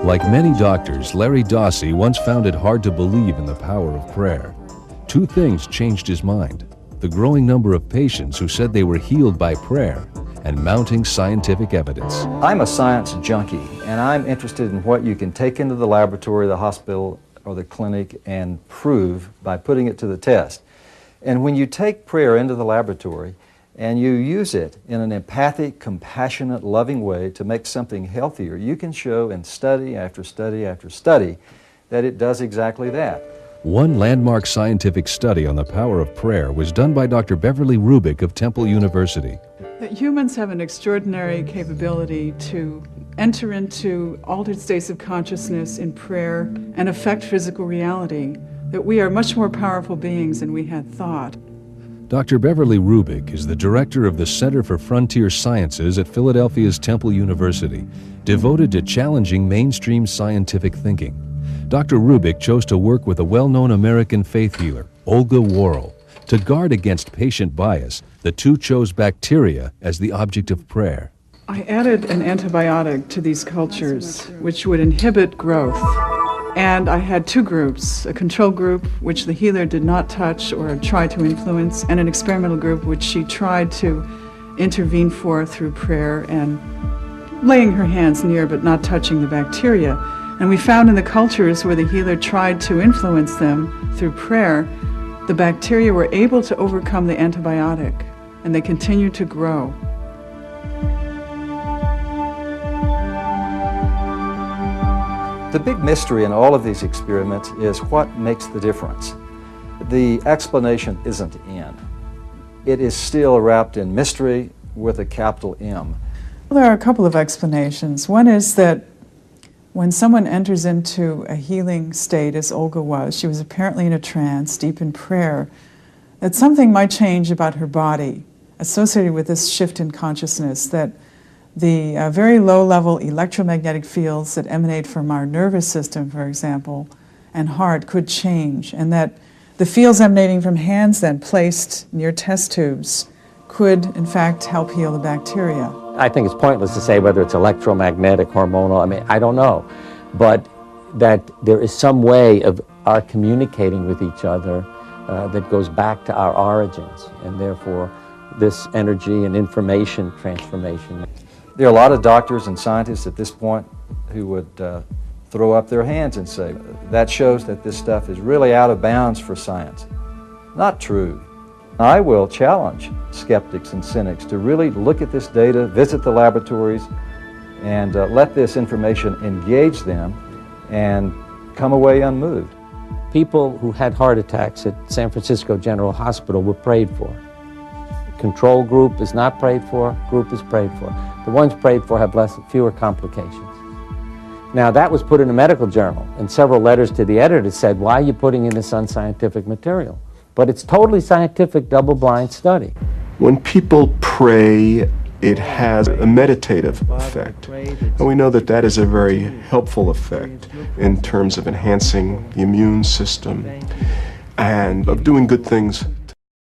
Like many doctors, Larry Dawsey once found it hard to believe in the power of prayer. Two things changed his mind: the growing number of patients who said they were healed by prayer, and mounting scientific evidence. I'm a science junkie, and I'm interested in what you can take into the laboratory, the hospital, or the clinic and prove by putting it to the test. And when you take prayer into the laboratory and you use it in an empathic, compassionate, loving way to make something healthier, you can show in study after study after study that it does exactly that. One landmark scientific study on the power of prayer was done by Dr. Beverly Rubik of Temple University. That humans have an extraordinary capability to enter into altered states of consciousness in prayer and affect physical reality, that we are much more powerful beings than we had thought. Dr. Beverly Rubik is the director of the Center for Frontier Sciences at Philadelphia's Temple University, devoted to challenging mainstream scientific thinking. Dr. Rubik chose to work with a well-known American faith healer, Olga Worrell. To guard against patient bias, the two chose bacteria as the object of prayer. I added an antibiotic to these cultures, which would inhibit growth. And I had two groups, a control group, which the healer did not touch or try to influence, and an experimental group, which she tried to intervene for through prayer and laying her hands near but not touching the bacteria. And we found in the cultures where the healer tried to influence them through prayer, the bacteria were able to overcome the antibiotic, and they continued to grow. The big mystery in all of these experiments is what makes the difference. The explanation isn't in. It is still wrapped in mystery with a capital M. Well, there are a couple of explanations. One is that when someone enters into a healing state, as Olga was, she was apparently in a trance, deep in prayer, that something might change about her body associated with this shift in consciousness, that the very low-level electromagnetic fields that emanate from our nervous system, for example, and heart could change, and that the fields emanating from hands then placed near test tubes could, in fact, help heal the bacteria. I think it's pointless to say whether it's electromagnetic, hormonal, I don't know. But that there is some way of our communicating with each other that goes back to our origins, and therefore this energy and information transformation. There are a lot of doctors and scientists at this point who would throw up their hands and say, that shows that this stuff is really out of bounds for science. Not true. I will challenge skeptics and cynics to really look at this data, visit the laboratories, and let this information engage them and come away unmoved. People who had heart attacks at San Francisco General Hospital were prayed for. Control group is not prayed for, group is prayed for. The ones prayed for have fewer complications. Now that was put in a medical journal, and several letters to the editor said, why are you putting in this unscientific material? But it's totally scientific, double-blind study. When people pray, it has a meditative effect. And we know that that is a very helpful effect in terms of enhancing the immune system and of doing good things